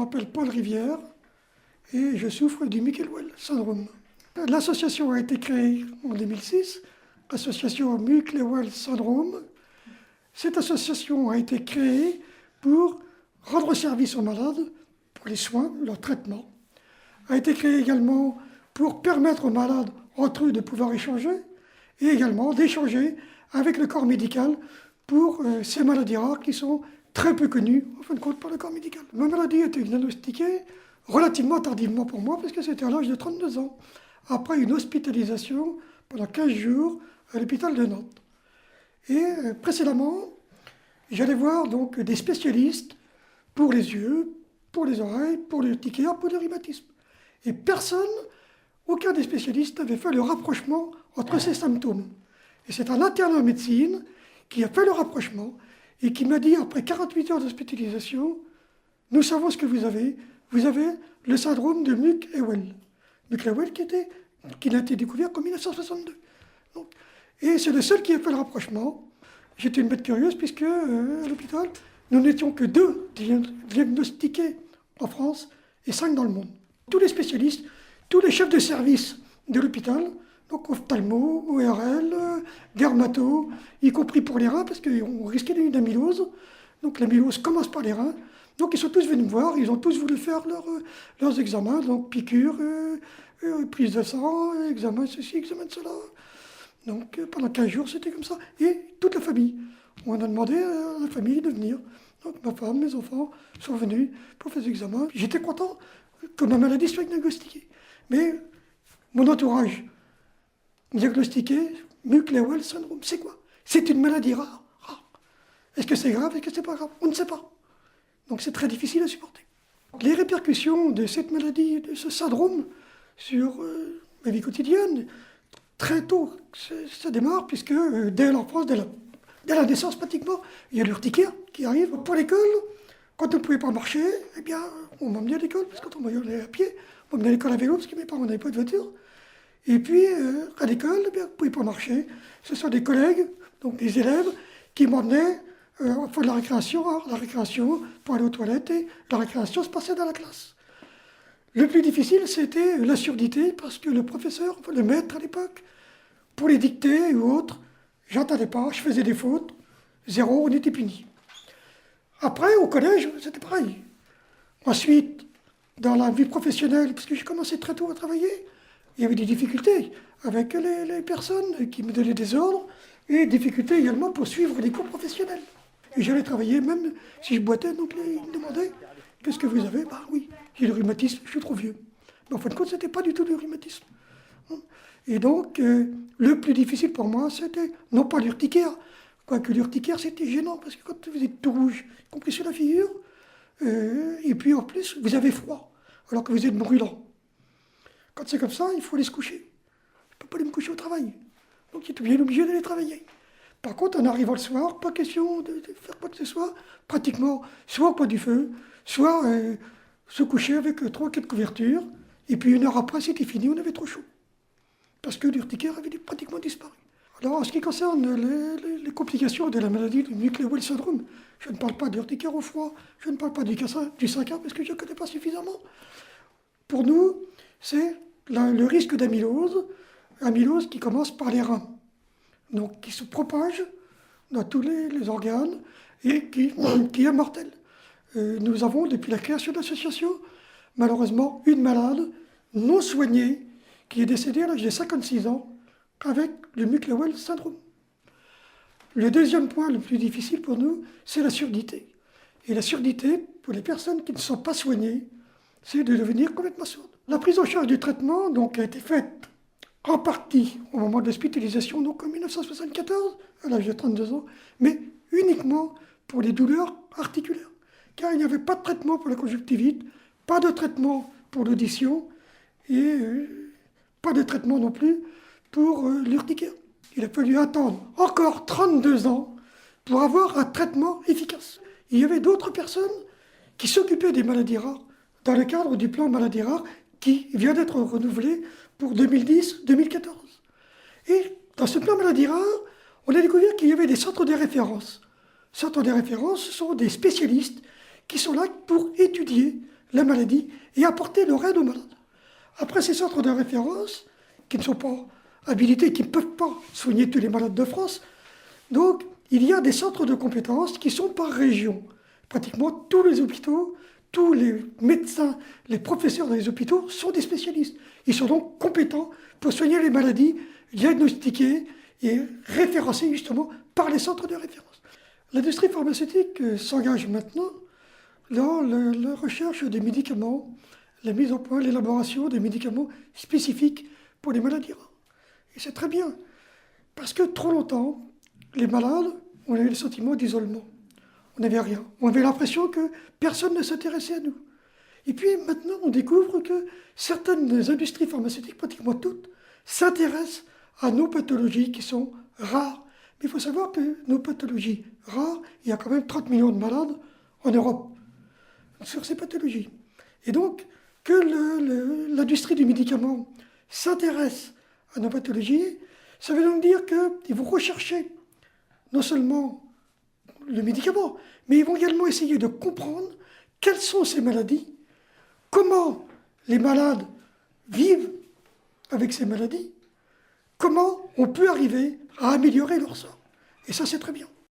m'appelle Paul Rivière et je souffre du Mucklewell syndrome. L'association a été créée en 2006, l'association Mucklewell syndrome. Cette association a été créée pour rendre service aux malades, pour les soins, leur traitement. A été créée également pour permettre aux malades entre eux de pouvoir échanger et également d'échanger avec le corps médical pour ces maladies rares qui sont très peu connues, en fin de compte, par le corps médical. Ma maladie a été diagnostiquée relativement tardivement pour moi, parce que c'était à l'âge de 32 ans, après une hospitalisation pendant 15 jours à l'hôpital de Nantes. Et précédemment, j'allais voir donc des spécialistes pour les yeux, pour les oreilles, pour l'urticaire, pour le rhumatisme. Et personne, aucun des spécialistes n'avait fait le rapprochement entre ces symptômes. Et c'est un interne en médecine qui a fait le rapprochement et qui m'a dit, après 48 heures d'hospitalisation, nous savons ce que vous avez le syndrome de Mucklewell. Mucklewell qui a été découvert en 1962. Donc, et c'est le seul qui a fait le rapprochement. J'étais une bête curieuse puisque à l'hôpital, nous n'étions que 2 diagnostiqués en France et 5 dans le monde. Tous les spécialistes, tous les chefs de service de l'hôpital, donc ophtalmo, ORL, dermato, y compris pour les reins, parce qu'on risquait une amylose. Donc l'amylose commence par les reins. Donc ils sont tous venus me voir, ils ont tous voulu faire leurs examens, donc piqûres, prise de sang, examen ceci, examen de cela. Donc pendant 15 jours, c'était comme ça. Et toute la famille. On a demandé à la famille de venir. Donc ma femme, mes enfants sont venus pour faire des examens. J'étais content que ma maladie soit diagnostiquée. Mais mon entourage diagnostiqué, Mucklewell syndrome, c'est quoi? C'est une maladie rare. Est-ce que c'est grave? Est-ce que c'est pas grave? On ne sait pas. Donc c'est très difficile à supporter. Les répercussions de cette maladie, de ce syndrome, sur ma vie quotidienne, très tôt, ça démarre, puisque dès l'enfance, dès la naissance pratiquement, il y a l'urticaire qui arrive. Pour l'école, quand on ne pouvait pas marcher, eh bien, on m'emmenait à l'école, parce que quand on m'allait à pied, on m'emmenait à l'école à vélo, parce que mes parents n'avaient pas de voiture. Et puis, à l'école, eh bien, on ne pouvait pas marcher. Ce sont des collègues, donc des élèves, qui m'emmenaient faire de la récréation, pour aller aux toilettes, et la récréation se passait dans la classe. Le plus difficile, c'était la surdité, parce que le professeur, enfin, le maître à l'époque, pour les dictées ou autres, j'entendais pas, je faisais des fautes, 0, on était puni. Après, au collège, c'était pareil. Ensuite, dans la vie professionnelle, parce que j'ai commencé très tôt à travailler, il y avait des difficultés avec les personnes qui me donnaient des ordres, et difficultés également pour suivre les cours professionnels. Et j'allais travailler, même si je boitais, donc ils me demandaient « Qu'est-ce que vous avez ?» Bah oui, j'ai le rhumatisme, je suis trop vieux. Mais en fin de compte, ce n'était pas du tout le rhumatisme. Et donc, le plus difficile pour moi, c'était non pas l'urticaire, quoique l'urticaire, c'était gênant, parce que quand vous êtes tout rouge, y compris sur la figure, et puis en plus, vous avez froid, alors que vous êtes brûlant. Quand c'est comme ça, il faut aller se coucher. Je ne peux pas aller me coucher au travail. Donc, il est bien obligé d'aller travailler. Par contre, en arrivant le soir, pas question de faire quoi que ce soit, pratiquement, soit au coin du feu, soit se coucher avec 3 ou 4 couvertures, et puis 1 heure après, c'était fini, on avait trop chaud. Parce que l'urticaire avait pratiquement disparu. Alors, en ce qui concerne les complications de la maladie du Mucklewell syndrome, je ne parle pas d'urticaire au froid, je ne parle pas du 5A, parce que je ne connais pas suffisamment. Pour nous, c'est le risque d'amylose, amylose qui commence par les reins, donc qui se propage dans tous les organes et qui est mortel. Nous avons, depuis la création de l'association, malheureusement, une malade non soignée qui est décédée à l'âge de 56 ans avec le Mucklewell syndrome. Le deuxième point le plus difficile pour nous, c'est la surdité. Et la surdité, pour les personnes qui ne sont pas soignées, c'est de devenir complètement sourde. La prise en charge du traitement donc, a été faite en partie au moment de l'hospitalisation, donc en 1974, à l'âge de 32 ans, mais uniquement pour les douleurs articulaires. Car il n'y avait pas de traitement pour la conjonctivite, pas de traitement pour l'audition et pas de traitement non plus pour l'urticaire. Il a fallu attendre encore 32 ans pour avoir un traitement efficace. Il y avait d'autres personnes qui s'occupaient des maladies rares dans le cadre du plan maladies rares qui vient d'être renouvelé pour 2010-2014. Et dans ce plan maladies rares, on a découvert qu'il y avait des centres de référence. Centres de référence, ce sont des spécialistes qui sont là pour étudier la maladie et apporter leur aide aux malades. Après, ces centres de référence, qui ne sont pas habilités, qui ne peuvent pas soigner tous les malades de France, donc il y a des centres de compétences qui sont par région. Pratiquement tous les hôpitaux, tous les médecins, les professeurs dans les hôpitaux sont des spécialistes. Ils sont donc compétents pour soigner les maladies, diagnostiquées et référencées justement par les centres de référence. L'industrie pharmaceutique s'engage maintenant dans la recherche des médicaments, la mise au point, l'élaboration des médicaments spécifiques pour les maladies rares. Et c'est très bien, parce que trop longtemps, les malades, on avait le sentiment d'isolement. On n'avait rien. On avait l'impression que personne ne s'intéressait à nous. Et puis maintenant, on découvre que certaines industries pharmaceutiques, pratiquement toutes, s'intéressent à nos pathologies qui sont rares. Mais il faut savoir que nos pathologies rares, il y a quand même 30 millions de malades en Europe sur ces pathologies. Et donc, que l'industrie du médicament s'intéresse à nos pathologies, ça veut donc dire qu'ils vont rechercher non seulement le médicament, mais ils vont également essayer de comprendre quelles sont ces maladies, comment les malades vivent avec ces maladies, comment on peut arriver à améliorer leur sort. Et ça, c'est très bien.